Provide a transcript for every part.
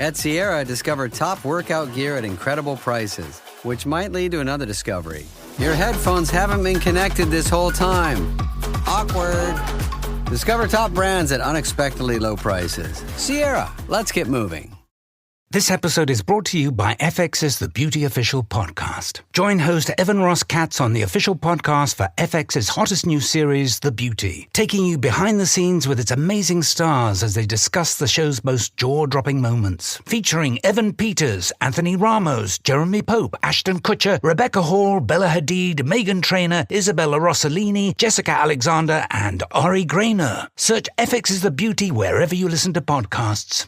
At Sierra, discover top workout gear at incredible prices, which might lead to another discovery. Your headphones haven't been connected this whole time. Awkward. Discover top brands at unexpectedly low prices. Sierra, let's get moving. This episode is brought to you by FX's The Beauty Official Podcast. Join host Evan Ross Katz on the official podcast for FX's hottest new series, The Beauty, taking you behind the scenes with its amazing stars as they discuss the show's most jaw-dropping moments. Featuring Evan Peters, Anthony Ramos, Jeremy Pope, Ashton Kutcher, Rebecca Hall, Bella Hadid, Meghan Trainor, Isabella Rossellini, Jessica Alexander, and Ari Grainer. Search FX's The Beauty wherever you listen to podcasts.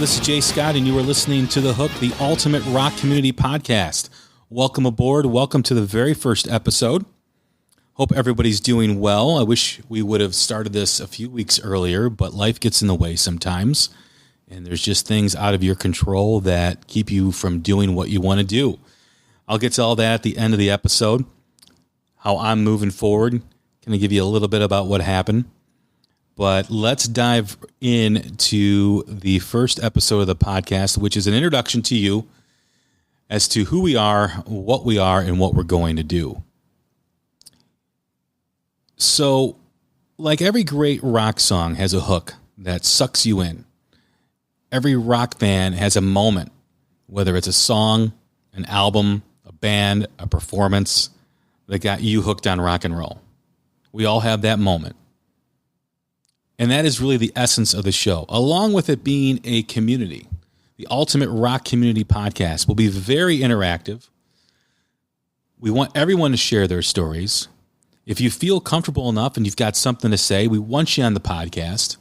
This is Jay Scott, and you are listening to The Hook, the Ultimate Rock Community Podcast. Welcome aboard. Welcome to the very first episode. Hope everybody's doing well. I wish we would have started this a few weeks earlier, but life gets in the way sometimes, and there's just things out of your control that keep you from doing what you want to do. I'll get to all that at the end of the episode, how I'm moving forward. Going to give you a little bit about what happened. But let's dive into the first episode of the podcast, which is an introduction to you as to who we are, and what we're going to do. So, like every great rock song has a hook that sucks you in. Every rock fan has a moment, whether it's a song, an album, a band, a performance, that got you hooked on rock and roll. We all have that moment. And that is really the essence of the show, along with it being a community. The Ultimate Rock Community Podcast will be very interactive. We want everyone to share their stories. If you feel comfortable enough and you've got something to say, we want you on the podcast.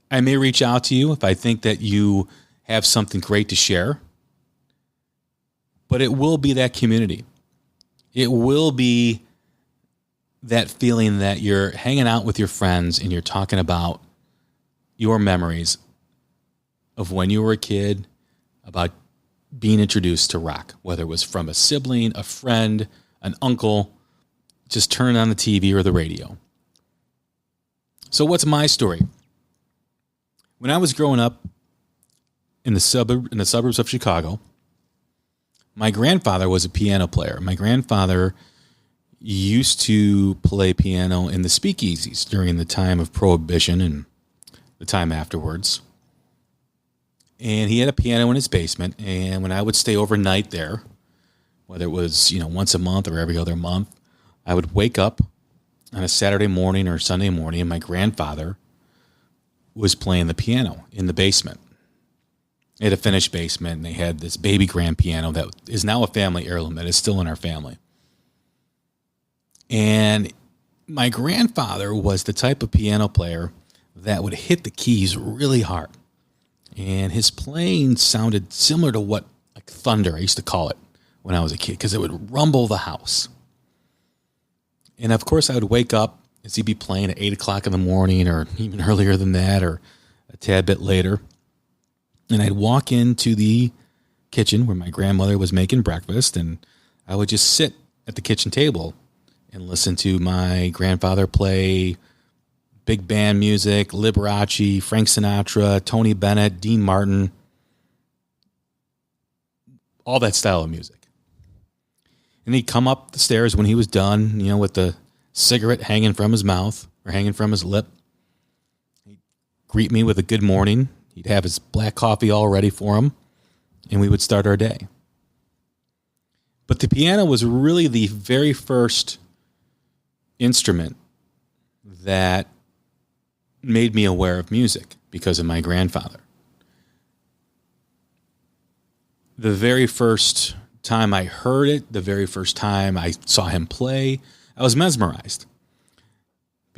I may reach out to you if I think that you have something great to share. But it will be that community. It will be that feeling that you're hanging out with your friends and you're talking about your memories of when you were a kid, about being introduced to rock, whether it was from a sibling, a friend, an uncle, just turn on the TV or the radio. So what's my story? When I was growing up in the suburbs of Chicago, my grandfather was a piano player. My grandfather used to play piano in the speakeasies during the time of Prohibition and the time afterwards. And he had a piano in his basement. And when I would stay overnight there, whether it was, once a month or every other month, I would wake up on a Saturday morning or Sunday morning, and my grandfather was playing the piano in the basement. They had a finished basement, and they had this baby grand piano that is now a family heirloom that is still in our family. And my grandfather was the type of piano player that would hit the keys really hard. And his playing sounded similar to what, like thunder, I used to call it when I was a kid, because it would rumble the house. And of course, I would wake up as he'd be playing at 8 o'clock in the morning, or even earlier than that, or a tad bit later. And I'd walk into the kitchen where my grandmother was making breakfast, and I would just sit at the kitchen table and listen to my grandfather play big band music, Liberace, Frank Sinatra, Tony Bennett, Dean Martin, all that style of music. And he'd come up the stairs when he was done, with the cigarette hanging from his mouth or hanging from his lip. He'd greet me with a good morning. He'd have his black coffee all ready for him, and we would start our day. But the piano was really the very first instrument that made me aware of music because of my grandfather. The very first time I heard it, the very first time I saw him play, I was mesmerized.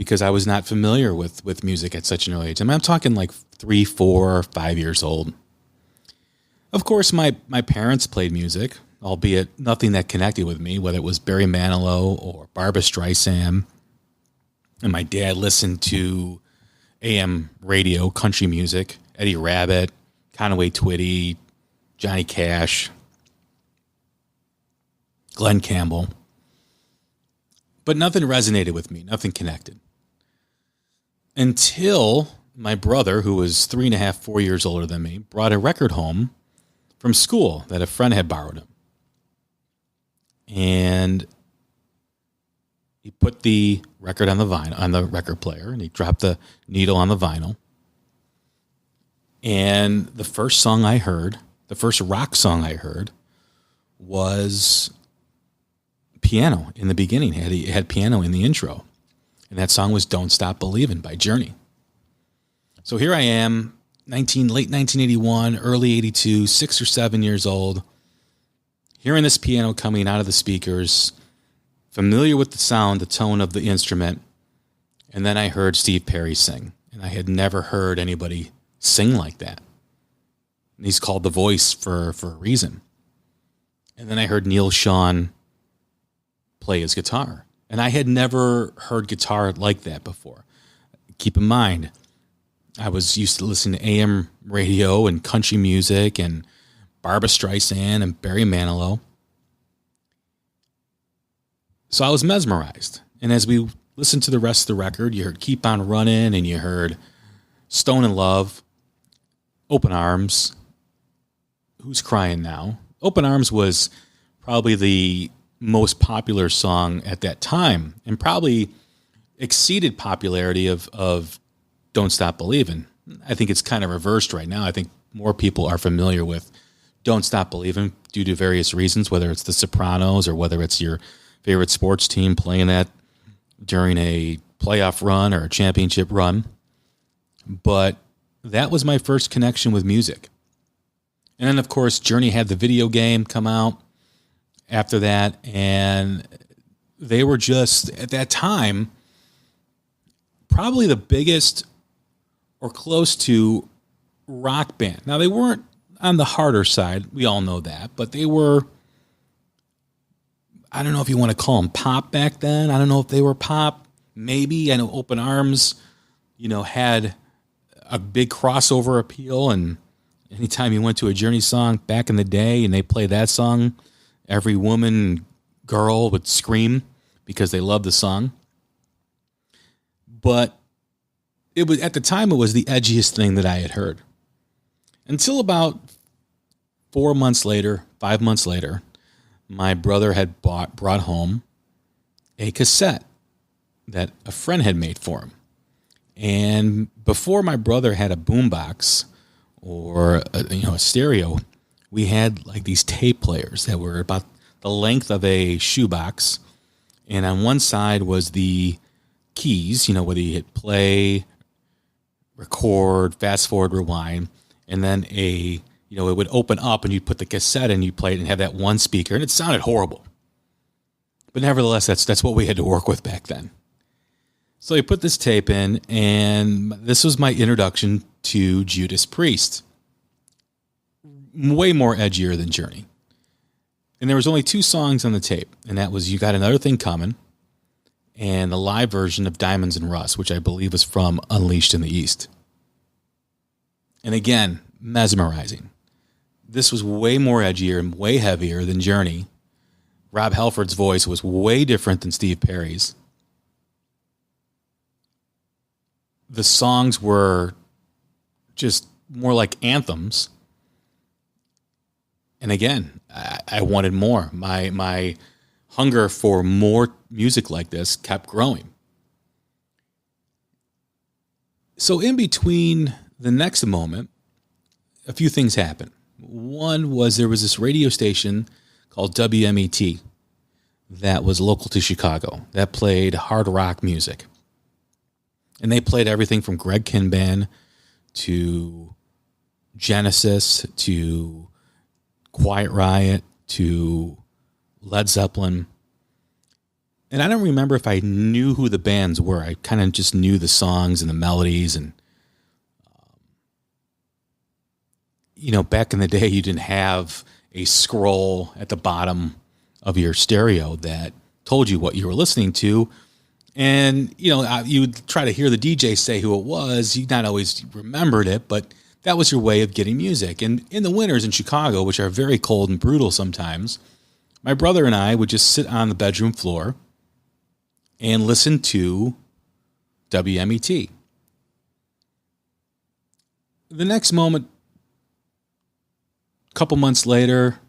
because I was not familiar with music at such an early age. I mean, I'm talking like 3, 4, 5 years old. Of course, my parents played music, albeit nothing that connected with me, whether it was Barry Manilow or Barbra Streisand. And my dad listened to AM radio, country music, Eddie Rabbitt, Conway Twitty, Johnny Cash, Glenn Campbell. But nothing resonated with me, nothing connected. Until my brother, who was 3.5, 4 years older than me, brought a record home from school that a friend had borrowed him. And he put the record on the record player, and he dropped the needle on the vinyl. And the first song I heard, the first rock song I heard, was piano in the beginning. It had piano in the intro. And that song was Don't Stop Believin' by Journey. So here I am, late 1981, early 82, 6 or 7 years old, hearing this piano coming out of the speakers, familiar with the sound, the tone of the instrument. And then I heard Steve Perry sing. And I had never heard anybody sing like that. And he's called the voice for a reason. And then I heard Neil Schon play his guitar. And I had never heard guitar like that before. Keep in mind, I was used to listening to AM radio and country music and Barbra Streisand and Barry Manilow. So I was mesmerized. And as we listened to the rest of the record, you heard Keep On Running, and you heard Stone in Love, Open Arms, Who's Crying Now? Open Arms was probably the most popular song at that time, and probably exceeded popularity of Don't Stop Believin'. I think it's kind of reversed right now. I think more people are familiar with Don't Stop Believin' due to various reasons, whether it's The Sopranos or whether it's your favorite sports team playing that during a playoff run or a championship run. But that was my first connection with music. And then, of course, Journey had the video game come out after that, and they were just, at that time, probably the biggest or close to rock band. Now, they weren't on the harder side. We all know that. But they were, I don't know if you want to call them pop back then. I don't know if they were pop. Maybe. I know Open Arms, had a big crossover appeal. And anytime you went to a Journey song back in the day and they played that song, every woman, girl would scream because they loved the song. But it was, at the time, it was the edgiest thing that I had heard. Until about 4 months later, 5 months later, my brother had brought home a cassette that a friend had made for him. And before my brother had a boombox or a stereo, we had like these tape players that were about the length of a shoebox. And on one side was the keys, whether you hit play, record, fast forward, rewind, and then it would open up and you'd put the cassette in, you play it and have that one speaker, and it sounded horrible. But nevertheless, that's what we had to work with back then. So we put this tape in, and this was my introduction to Judas Priest. Way more edgier than Journey. And there was only 2 songs on the tape, and that was You Got Another Thing Coming and the live version of Diamonds and Rust, which I believe was from Unleashed in the East. And again, mesmerizing. This was way more edgier and way heavier than Journey. Rob Halford's voice was way different than Steve Perry's. The songs were just more like anthems. And again, I wanted more. My hunger for more music like this kept growing. So in between the next moment, a few things happened. One was there was this radio station called WMET that was local to Chicago that played hard rock music. And they played everything from Greg Kinban to Genesis to Quiet Riot to Led Zeppelin. And I don't remember if I knew who the bands were. I kind of just knew the songs and the melodies. And, back in the day, you didn't have a scroll at the bottom of your stereo that told you what you were listening to. And, you would try to hear the DJ say who it was. You not always remembered it, but that was your way of getting music. And in the winters in Chicago, which are very cold and brutal sometimes, my brother and I would just sit on the bedroom floor and listen to WMET. The next moment, a couple months later,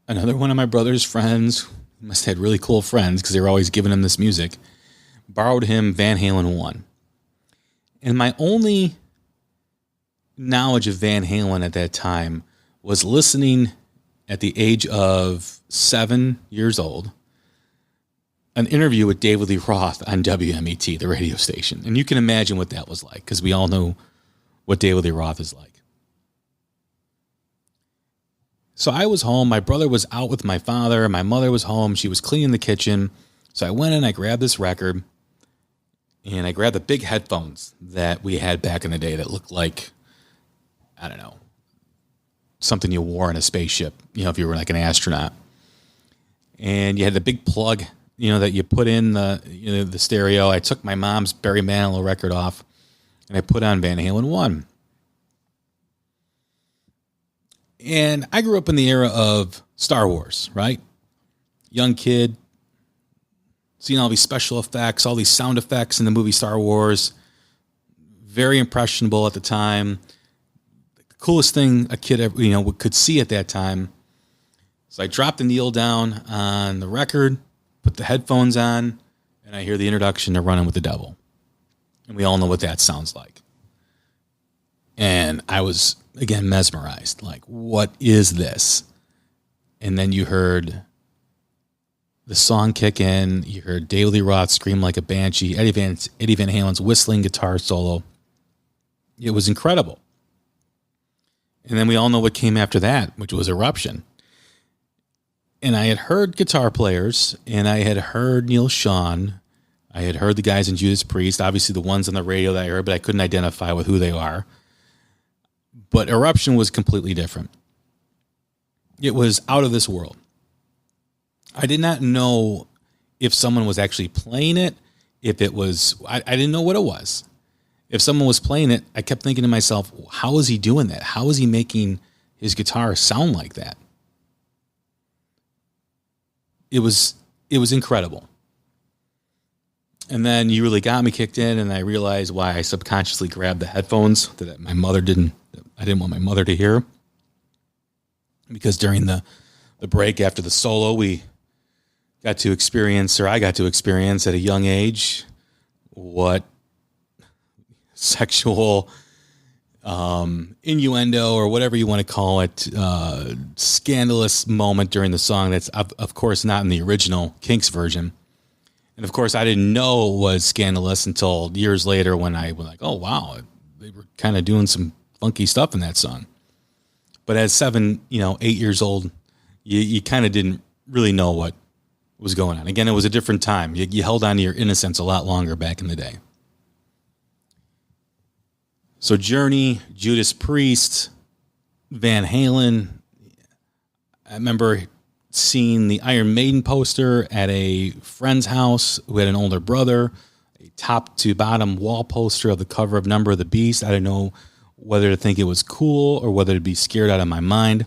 another one of my brother's friends, he must have had really cool friends because they were always giving him this music, borrowed him Van Halen 1. And my only knowledge of Van Halen at that time was listening at the age of 7 years old, an interview with David Lee Roth on WMET, the radio station. And you can imagine what that was like, because we all know what David Lee Roth is like. So I was home. My brother was out with my father. My mother was home. She was cleaning the kitchen. So I went in, I grabbed this record, and I grabbed the big headphones that we had back in the day that looked like, I don't know, something you wore in a spaceship, if you were like an astronaut. And you had the big plug, that you put in the stereo. I took my mom's Barry Manilow record off, and I put on Van Halen 1. And I grew up in the era of Star Wars, right? Young kid, seeing all these special effects, all these sound effects in the movie Star Wars. Very impressionable at the time. The coolest thing a kid ever, could see at that time. So I dropped the needle down on the record, put the headphones on, and I hear the introduction to Running with the Devil. And we all know what that sounds like. And I was, again, mesmerized. Like, what is this? And then you heard the song kick in. You heard David Lee Roth scream like a banshee. Eddie Van Halen's whistling guitar solo. It was incredible. And then we all know what came after that, which was Eruption. And I had heard guitar players, and I had heard Neil Schon. I had heard the guys in Judas Priest, obviously the ones on the radio that I heard, but I couldn't identify with who they are. But Eruption was completely different. It was out of this world. I did not know if someone was actually playing it, if it was, I didn't know what it was. If someone was playing it, I kept thinking to myself, how is he doing that? How is he making his guitar sound like that? It was incredible. And then You Really Got Me kicked in, and I realized why I subconsciously grabbed the headphones that I didn't want my mother to hear. Because during the break after the solo, I got to experience at a young age what sexual innuendo, or whatever you want to call it, scandalous moment during the song that's, of course, not in the original Kinks version. And, of course, I didn't know it was scandalous until years later when I was like, oh, wow, they were kind of doing some funky stuff in that song. But at 7, 8 years old, you kind of didn't really know what was going on. Again, it was a different time. You held on to your innocence a lot longer back in the day. So Journey, Judas Priest, Van Halen. I remember seeing the Iron Maiden poster at a friend's house who had an older brother, a top to bottom wall poster of the cover of Number of the Beast. I didn't know whether to think it was cool or whether to be scared out of my mind.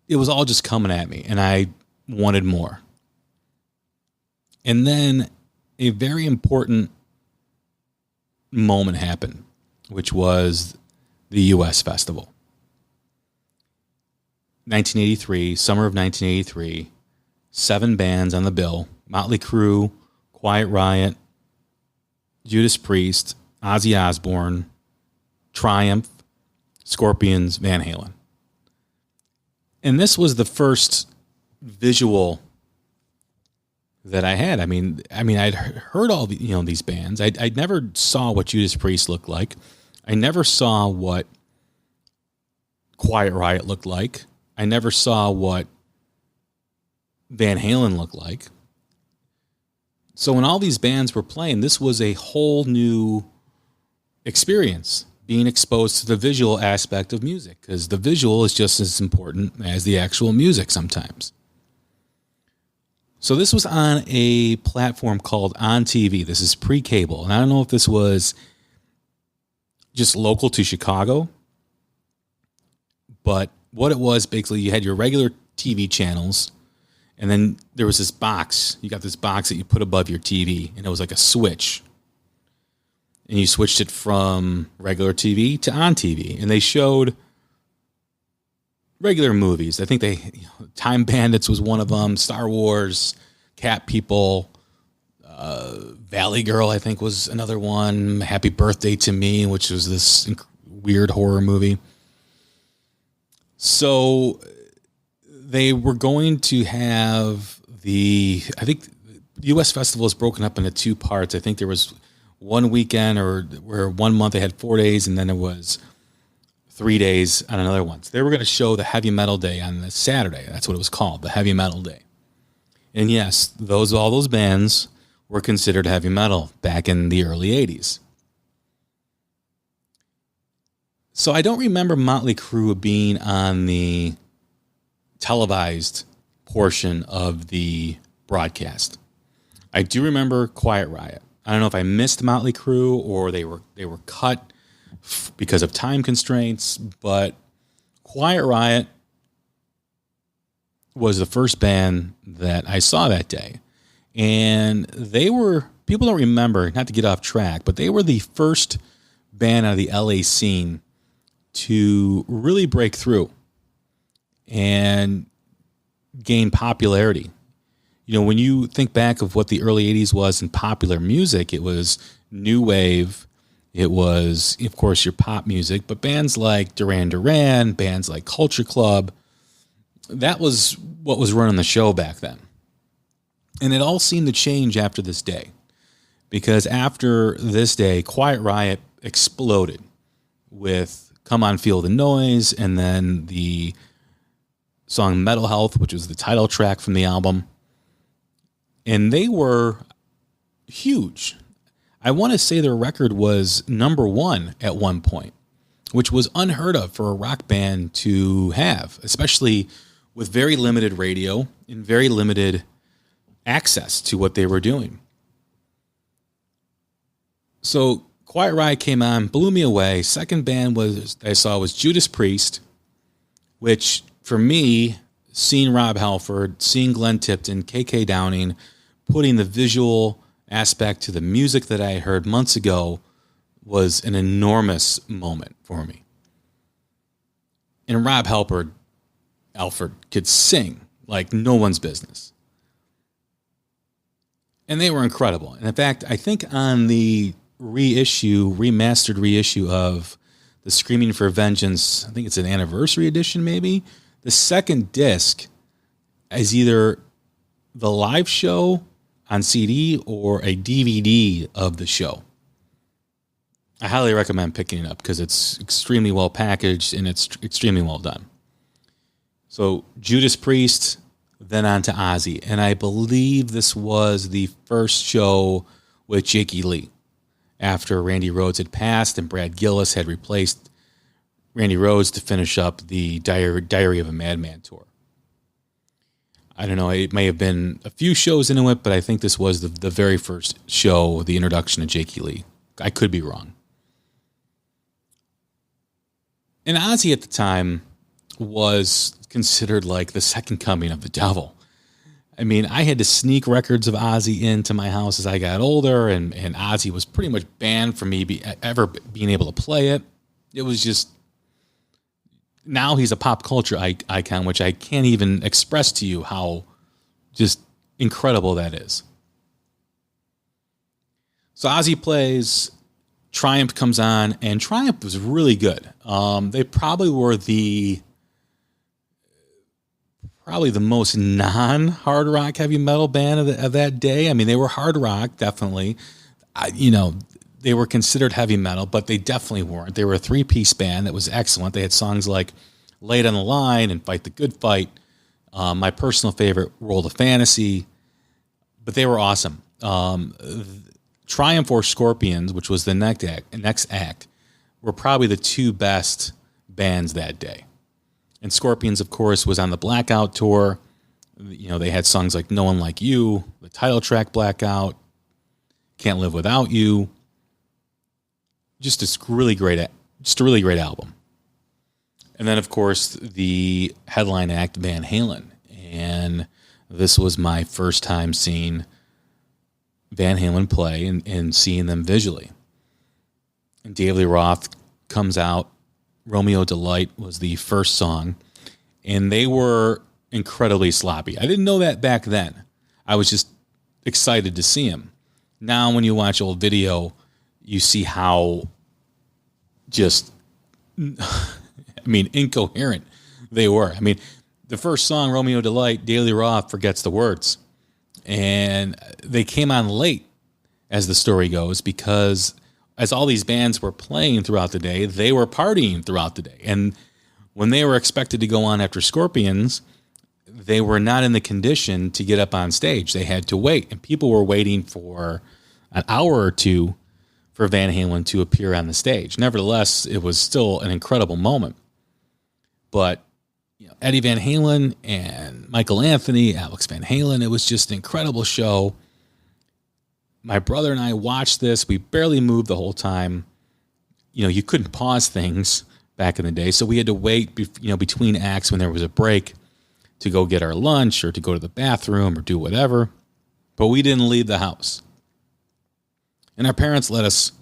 It was all just coming at me, and I wanted more. And then a very important moment happened, which was the U.S. Festival. 1983, summer of 1983, 7 bands on the bill: Motley Crue, Quiet Riot, Judas Priest, Ozzy Osbourne, Triumph, Scorpions, Van Halen. And this was the first visual that I had. I mean, I'd heard all the, these bands. I never saw what Judas Priest looked like. I never saw what Quiet Riot looked like. I never saw what Van Halen looked like. So when all these bands were playing, this was a whole new experience, being exposed to the visual aspect of music, because the visual is just as important as the actual music sometimes. So this was on a platform called On TV. This is pre-cable. And I don't know if this was just local to Chicago, but what it was, basically, you had your regular TV channels, and then there was this box. You got this box that you put above your TV, and it was like a switch. And you switched it from regular TV to On TV. And they showed regular movies. I think Time Bandits was one of them. Star Wars, Cat People, Valley Girl, I think, was another one. Happy Birthday to Me, which was this weird horror movie. So they were going to have I think the U.S. Festival is broken up into two parts. I think there was one weekend where 1 month they had 4 days, and then there was 3 days on another one. So they were going to show the Heavy Metal Day on the Saturday. That's what it was called, the Heavy Metal Day. And yes, all those bands were considered heavy metal back in the early 80s. So I don't remember Motley Crue being on the televised portion of the broadcast. I do remember Quiet Riot. I don't know if I missed Motley Crue or they were cut because of time constraints, but Quiet Riot was the first band that I saw that day. And people don't remember, not to get off track, but they were the first band out of the LA scene to really break through and gain popularity. You know, when you think back of what the early 80s was in popular music, it was new wave. It was, of course, your pop music, but bands like Duran Duran, bands like Culture Club, that was what was running the show back then. And it all seemed to change after this day, because after this day, Quiet Riot exploded with Come On Feel the Noise, and then the song Metal Health, which was the title track from the album. And they were huge. I want to say their record was number one at one point, which was unheard of for a rock band to have, especially with very limited radio and very limited access to what they were doing. So Quiet Riot came on, blew me away. Second band I saw was Judas Priest, which for me, seeing Rob Halford, seeing Glenn Tipton, KK Downing, putting the visual aspect to the music that I heard months ago was an enormous moment for me. And Rob Halford could sing like no one's business. And they were incredible. And in fact, I think on the remastered reissue of the Screaming for Vengeance, I think it's an anniversary edition maybe, the second disc is either the live show on CD or a DVD of the show. I highly recommend picking it up because it's extremely well packaged and it's extremely well done. So Judas Priest, then on to Ozzy. And I believe this was the first show with Jakey Lee after Randy Rhoads had passed and Brad Gillis had replaced Randy Rhoads to finish up the Diary of a Madman tour. I don't know, it may have been a few shows into it, but I think this was the very first show, the introduction of Jakey Lee. I could be wrong. And Ozzy at the time was considered like the second coming of the devil. I mean, I had to sneak records of Ozzy into my house as I got older, and Ozzy was pretty much banned from me ever being able to play it. It was just, now he's a pop culture icon, which I can't even express to you how just incredible that is. So Ozzy plays, Triumph comes on, and Triumph was really good. They probably were the most non-hard rock heavy metal band of that day. I mean, they were hard rock, definitely. They were considered heavy metal, but they definitely weren't. They were a three-piece band that was excellent. They had songs like Lay It on the Line and Fight the Good Fight. My personal favorite, World of Fantasy, but they were awesome. Triumph or Scorpions, which was the next act, were probably the two best bands that day. And Scorpions, of course, was on the Blackout tour. You know, they had songs like No One Like You, the title track Blackout, Can't Live Without You. Just a really great album. And then, of course, the headline act, Van Halen. And this was my first time seeing Van Halen play and seeing them visually. And David Lee Roth comes out. Romeo Delight was the first song. And they were incredibly sloppy. I didn't know that back then. I was just excited to see him. Now, when you watch old video, you see how just, incoherent they were. The first song, Romeo Delight, David Lee Roth forgets the words. And they came on late, as the story goes, because as all these bands were playing throughout the day, they were partying throughout the day. And when they were expected to go on after Scorpions, they were not in the condition to get up on stage. They had to wait. And people were waiting for an hour or two for Van Halen to appear on the stage. Nevertheless, it was still an incredible moment. But Eddie Van Halen and Michael Anthony, Alex Van Halen, it was just an incredible show. My brother and I watched this. We barely moved the whole time. You couldn't pause things back in the day, so we had to wait between acts when there was a break to go get our lunch or to go to the bathroom or do whatever. But we didn't leave the house. And our parents let us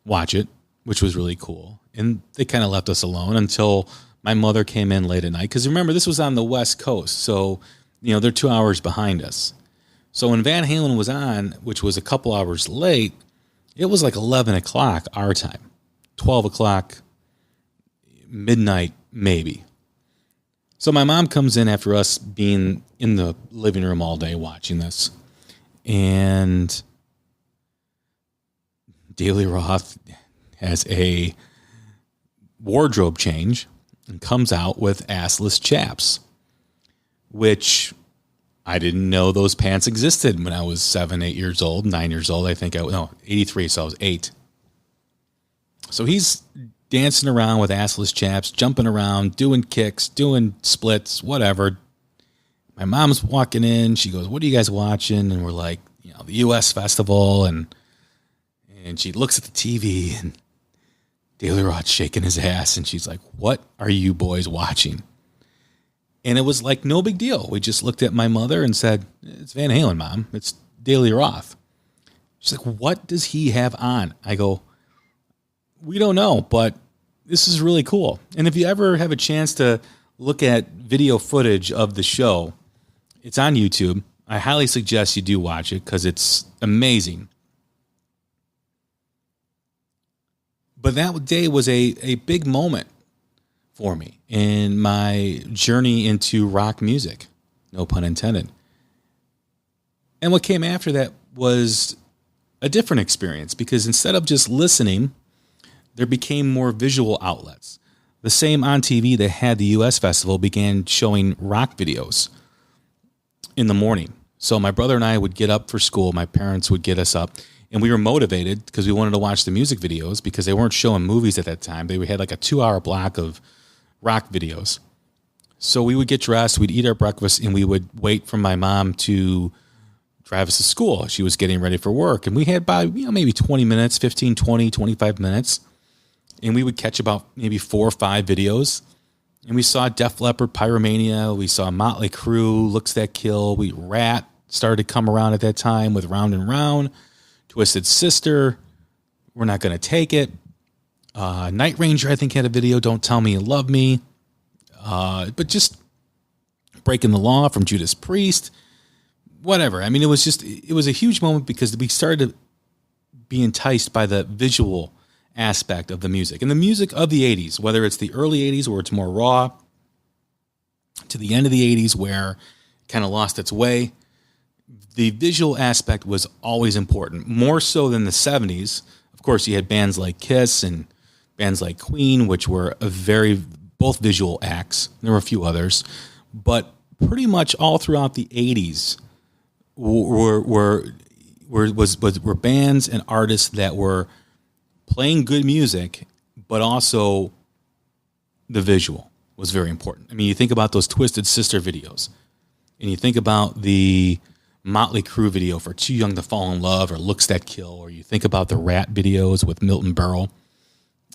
watch it, which was really cool. And they kind of left us alone until my mother came in late at night. Because remember, this was on the West Coast, so they're 2 hours behind us. So when Van Halen was on, which was a couple hours late, it was like 11 o'clock our time, 12 o'clock, midnight maybe. So my mom comes in after us being in the living room all day watching this. And David Lee Roth has a wardrobe change and comes out with assless chaps, which I didn't know those pants existed when I was 7, 8 years old, 9 years old. 83, so I was 8. So he's dancing around with assless chaps, jumping around, doing kicks, doing splits, whatever. My mom's walking in. She goes, "What are you guys watching?" And we're like, the U.S. Festival. And she looks at the TV and David Lee Roth shaking his ass. And she's like, "What are you boys watching?" And it was like no big deal. We just looked at my mother and said, "It's Van Halen, Mom. It's David Lee Roth." She's like, "What does he have on?" I go, "We don't know, but this is really cool." And if you ever have a chance to look at video footage of the show, it's on YouTube. I highly suggest you do watch it because it's amazing. But that day was a big moment for me in my journey into rock music, no pun intended. And what came after that was a different experience because instead of just listening, there became more visual outlets. The same on TV that had the U.S. Festival began showing rock videos in the morning. So my brother and I would get up for school. My parents would get us up. And we were motivated because we wanted to watch the music videos because they weren't showing movies at that time. They had like a 2-hour block of rock videos. So we would get dressed, we'd eat our breakfast, and we would wait for my mom to drive us to school. She was getting ready for work. And we had about, maybe 20 minutes, 15, 20, 25 minutes. And we would catch about maybe 4 or 5 videos. And we saw Def Leppard, Pyromania. We saw Motley Crue, Looks That Kill. Rat started to come around at that time with Round and Round. Twisted Sister, We're Not Gonna Take It. Night Ranger, I think, had a video, Don't Tell Me You Love Me. But just Breaking the Law from Judas Priest. Whatever. It was a huge moment because we started to be enticed by the visual aspect of the music. And the music of the 80s, whether it's the early 80s where it's more raw, to the end of the 80s where it kind of lost its way, the visual aspect was always important, more so than the 70s. Of course, you had bands like Kiss and bands like Queen, which were both visual acts. There were a few others. But pretty much all throughout the 80s were bands and artists that were playing good music, but also the visual was very important. I mean, you think about those Twisted Sister videos, and you think about the Motley Crue video for Too Young to Fall in Love or Looks That Kill, or you think about the Rat videos with Milton Berle,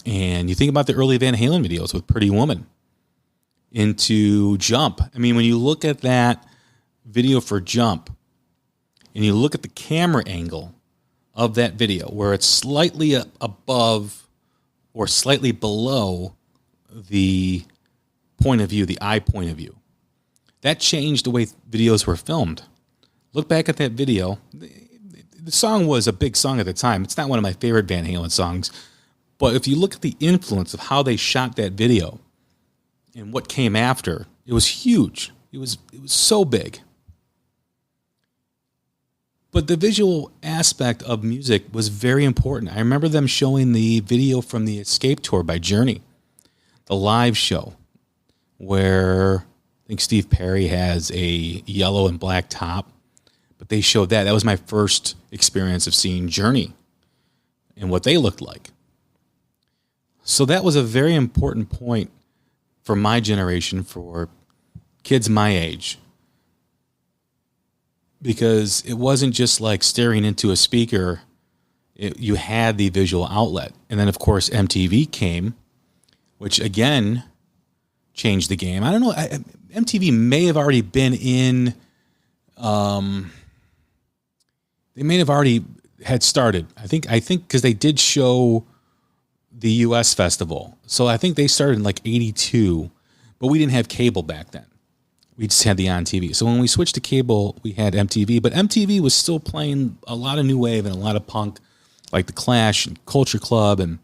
and you think about the early Van Halen videos with Pretty Woman, into Jump. I mean, when you look at that video for Jump, and you look at the camera angle of that video, where it's slightly above or slightly below the point of view, the eye point of view, that changed the way videos were filmed. Look back at that video. The song was a big song at the time. It's not one of my favorite Van Halen songs, but if you look at the influence of how they shot that video and what came after, it was huge. It was so big. But the visual aspect of music was very important. I remember them showing the video from the Escape Tour by Journey, the live show, where I think Steve Perry has a yellow and black top, but they showed that. That was my first experience of seeing Journey and what they looked like. So that was a very important point for my generation, for kids my age, because it wasn't just like staring into a speaker. You had the visual outlet. And then, of course, MTV came, which, again, changed the game. I don't know. MTV may have already been in... they may have already had started. I think because they did show the U.S. festival. So I think they started in like 82, but we didn't have cable back then. We just had the on TV. So when we switched to cable, we had MTV, but MTV was still playing a lot of new wave and a lot of punk, like The Clash and Culture Club and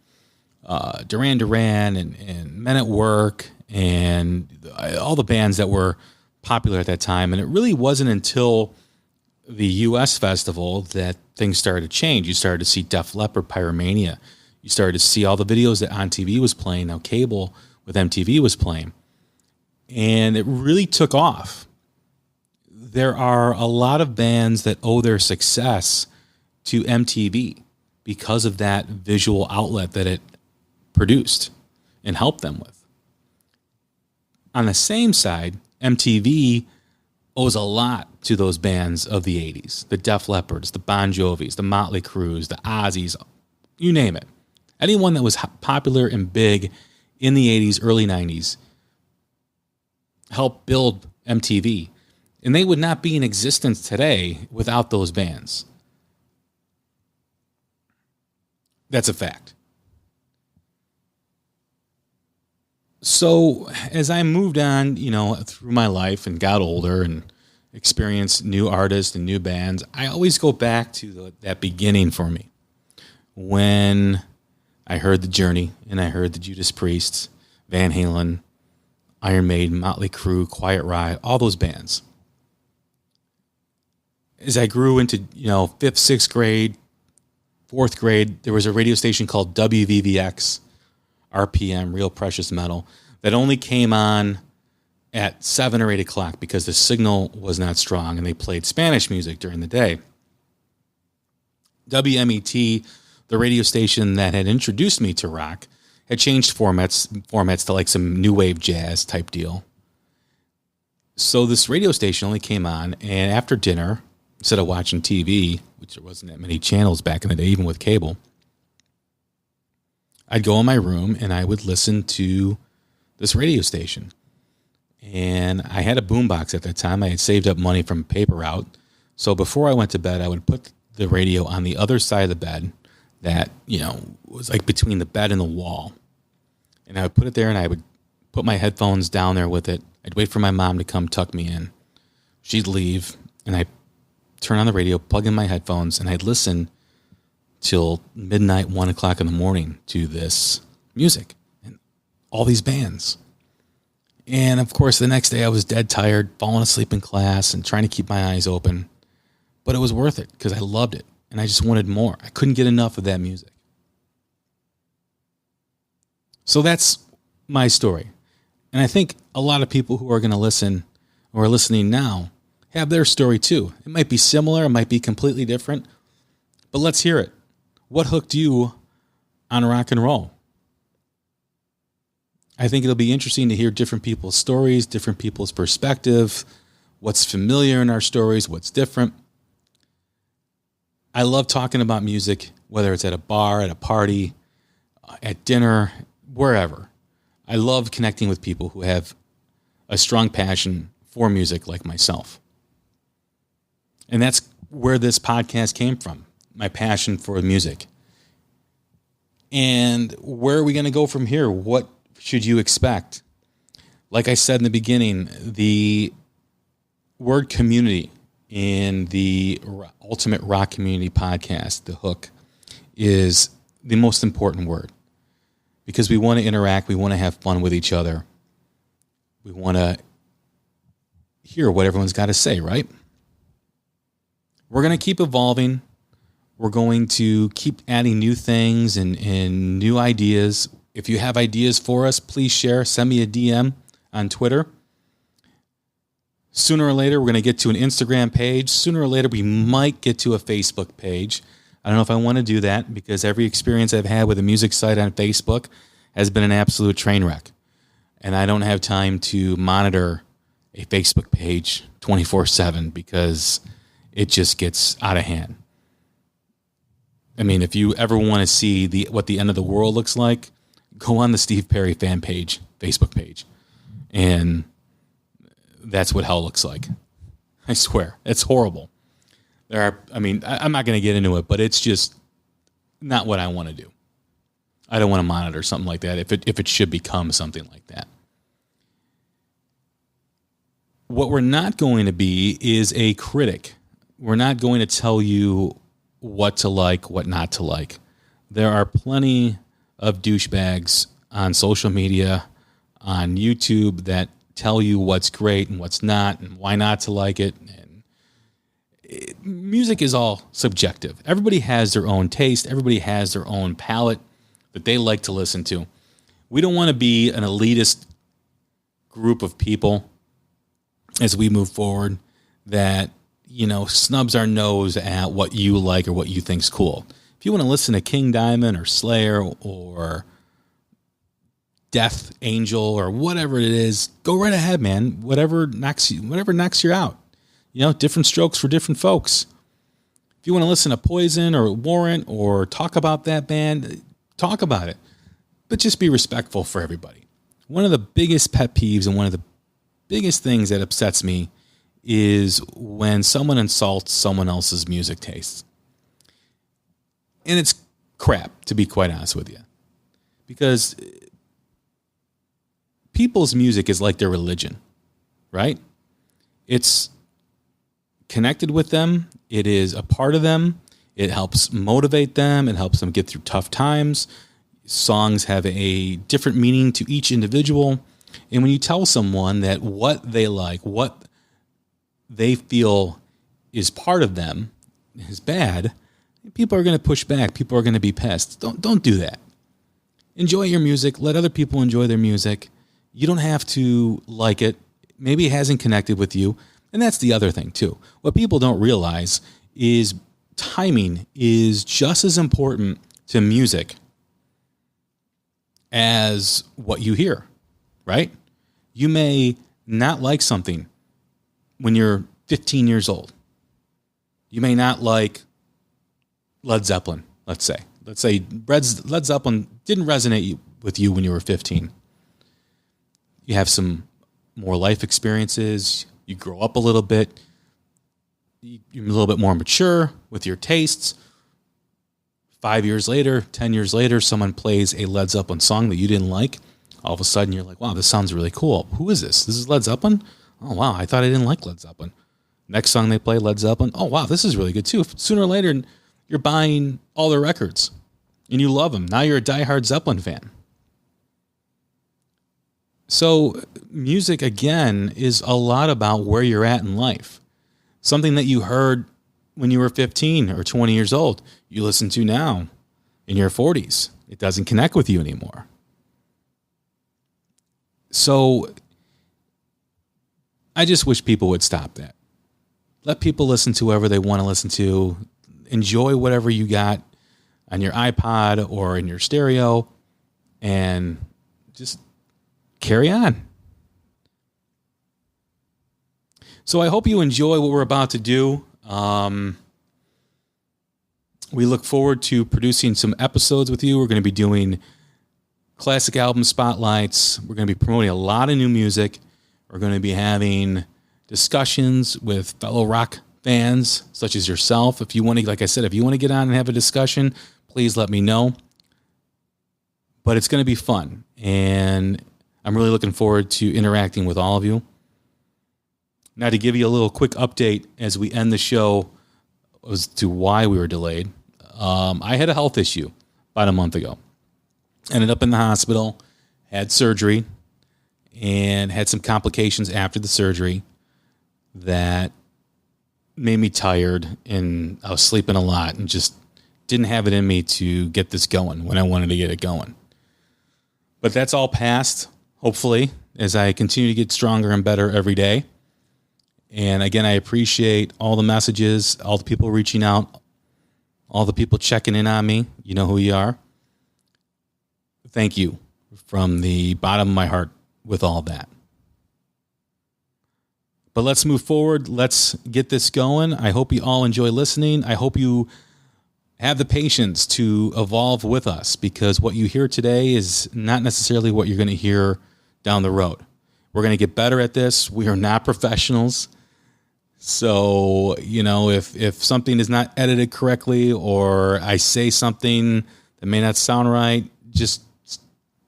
Duran Duran and Men at Work and all the bands that were popular at that time. And it really wasn't until the U.S. festival that things started to change. You started to see Def Leppard, Pyromania. You started to see all the videos that on TV was playing. Now cable with MTV was playing. And it really took off. There are a lot of bands that owe their success to MTV because of that visual outlet that it produced and helped them with. On the same side, MTV owes a lot to those bands of the 80s. The Def Leppards, the Bon Jovis, the Motley Crues, the Ozzies, you name it. Anyone that was popular and big in the 80s, early 90s, helped build MTV. And they would not be in existence today without those bands. That's a fact. So as I moved on, through my life and got older and experienced new artists and new bands, I always go back to that beginning for me. When I heard The Journey and I heard the Judas Priest, Van Halen, Iron Maiden, Motley Crue, Quiet Riot, all those bands. As I grew into, 5th, 6th grade, 4th grade, there was a radio station called WVVX, RPM, Real Precious Metal, that only came on at 7 or 8 o'clock because the signal was not strong and they played Spanish music during the day. WMET, the radio station that had introduced me to rock, had changed formats to like some new wave jazz type deal. So this radio station only came on, and after dinner, instead of watching TV, which there wasn't that many channels back in the day, even with cable, I'd go in my room and I would listen to this radio station. And I had a boombox at that time. I had saved up money from paper route. So before I went to bed, I would put the radio on the other side of the bed that, was like between the bed and the wall. And I would put it there and I would put my headphones down there with it. I'd wait for my mom to come tuck me in. She'd leave and I'd turn on the radio, plug in my headphones, and I'd listen till midnight, 1 o'clock in the morning to this music and all these bands. And of course, the next day I was dead tired, falling asleep in class and trying to keep my eyes open. But it was worth it because I loved it and I just wanted more. I couldn't get enough of that music. So that's my story. And I think a lot of people who are going to listen who are listening now have their story too. It might be similar, it might be completely different, but let's hear it. What hooked you on rock and roll? I think it'll be interesting to hear different people's stories, different people's perspective, what's familiar in our stories, what's different. I love talking about music, whether it's at a bar, at a party, at dinner, wherever. I love connecting with people who have a strong passion for music like myself. And that's where this podcast came from, my passion for music. And where are we going to go from here? What should you expect? Like I said in the beginning, the word community in the Ultimate Rock Community podcast, The Hook, is the most important word. Because we want to interact, we want to have fun with each other. We want to hear what everyone's got to say, right? We're going to keep evolving. We're going to keep adding new things and new ideas. If you have ideas for us, please share. Send me a DM on Twitter. Sooner or later, we're going to get to an Instagram page. Sooner or later, we might get to a Facebook page. I don't know if I want to do that because every experience I've had with a music site on Facebook has been an absolute train wreck. And I don't have time to monitor a Facebook page 24/7 because it just gets out of hand. I mean, if you ever want to see what the end of the world looks like, go on the Steve Perry fan page, Facebook page. And that's what hell looks like. I swear. It's horrible. I'm not going to get into it, but it's just not what I want to do. I don't want to monitor something like that if it should become something like that. What we're not going to be is a critic. We're not going to tell you what to like, what not to like. There are plenty of douchebags on social media, on YouTube, that tell you what's great and what's not and why not to like it. Music is all subjective. Everybody has their own taste. Everybody has their own palette that they like to listen to. We don't want to be an elitist group of people as we move forward that, snubs our nose at what you like or what you think's cool. If you want to listen to King Diamond or Slayer or Death Angel or whatever it is, go right ahead, man. Whatever knocks you out. Different strokes for different folks. If you want to listen to Poison or Warrant or talk about that band, talk about it. But just be respectful for everybody. One of the biggest pet peeves and one of the biggest things that upsets me is when someone insults someone else's music tastes. And it's crap, to be quite honest with you. Because people's music is like their religion, right? It's connected with them. It is a part of them. It helps motivate them. It helps them get through tough times. Songs have a different meaning to each individual. And when you tell someone that what they like, what they feel is part of them is bad, people are going to push back. People are going to be pissed. Don't do that. Enjoy your music. Let other people enjoy their music. You don't have to like it. Maybe it hasn't connected with you. And that's the other thing, too. What people don't realize is timing is just as important to music as what you hear, right? You may not like something when you're 15 years old. You may not like Led Zeppelin, let's say. Let's say Led Zeppelin didn't resonate with you when you were 15. You have some more life experiences. You grow up a little bit. You're a little bit more mature with your tastes. 5 years later, 10 years later, someone plays a Led Zeppelin song that you didn't like. All of a sudden, you're like, wow, this sounds really cool. Who is this? This is Led Zeppelin? Oh, wow, I thought I didn't like Led Zeppelin. Next song they play, Led Zeppelin. Oh, wow, this is really good, too. Sooner or later, you're buying all their records, and you love them. Now you're a diehard Zeppelin fan. So music, again, is a lot about where you're at in life. Something that you heard when you were 15 or 20 years old, you listen to now in your 40s. It doesn't connect with you anymore. So I just wish people would stop that. Let people listen to whoever they want to listen to. Enjoy whatever you got on your iPod or in your stereo, and just carry on. So I hope you enjoy what we're about to do. We look forward to producing some episodes with you. We're going to be doing classic album spotlights. We're going to be promoting a lot of new music. We're going to be having discussions with fellow rock fans such as yourself. If you want to, like I said, if you want to get on and have a discussion, please let me know. But it's going to be fun, and I'm really looking forward to interacting with all of you. Now, to give you a little quick update as we end the show as to why we were delayed, I had a health issue about a month ago. Ended up in the hospital, had surgery, and had some complications after the surgery that made me tired, and I was sleeping a lot and just didn't have it in me to get this going when I wanted to get it going. But that's all past, hopefully, as I continue to get stronger and better every day. And again, I appreciate all the messages, all the people reaching out, all the people checking in on me. You know who you are. Thank you from the bottom of my heart with all that. But let's move forward. Let's get this going. I hope you all enjoy listening. I hope you have the patience to evolve with us, because what you hear today is not necessarily what you're going to hear down the road. We're going to get better at this. We are not professionals. So, you know, if something is not edited correctly, or I say something that may not sound right, just,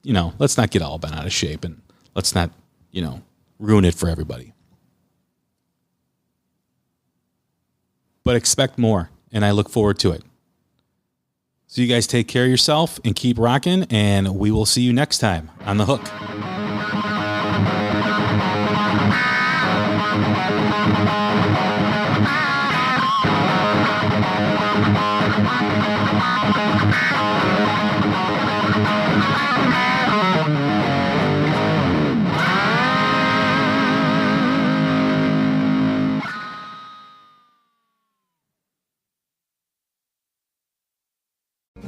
you know, let's not get all bent out of shape, and let's not, you know, ruin it for everybody. But expect more, and I look forward to it. So you guys take care of yourself and keep rocking, and we will see you next time on The Hook.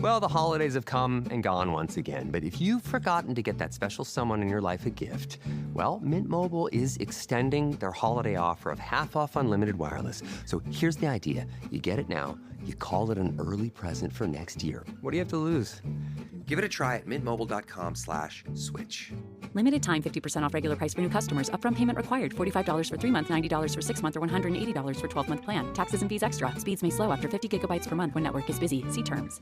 Well, the holidays have come and gone once again, but if you've forgotten to get that special someone in your life a gift, well, Mint Mobile is extending their holiday offer of half off unlimited wireless. So here's the idea. You get it now, you call it an early present for next year. What do you have to lose? Give it a try at mintmobile.com/switch. Limited time 50% off regular price for new customers. Upfront payment required. $45 for 3 months, $90 for 6 months, or $180 for 12-month plan. Taxes and fees extra. Speeds may slow after 50 gigabytes per month when network is busy. See terms.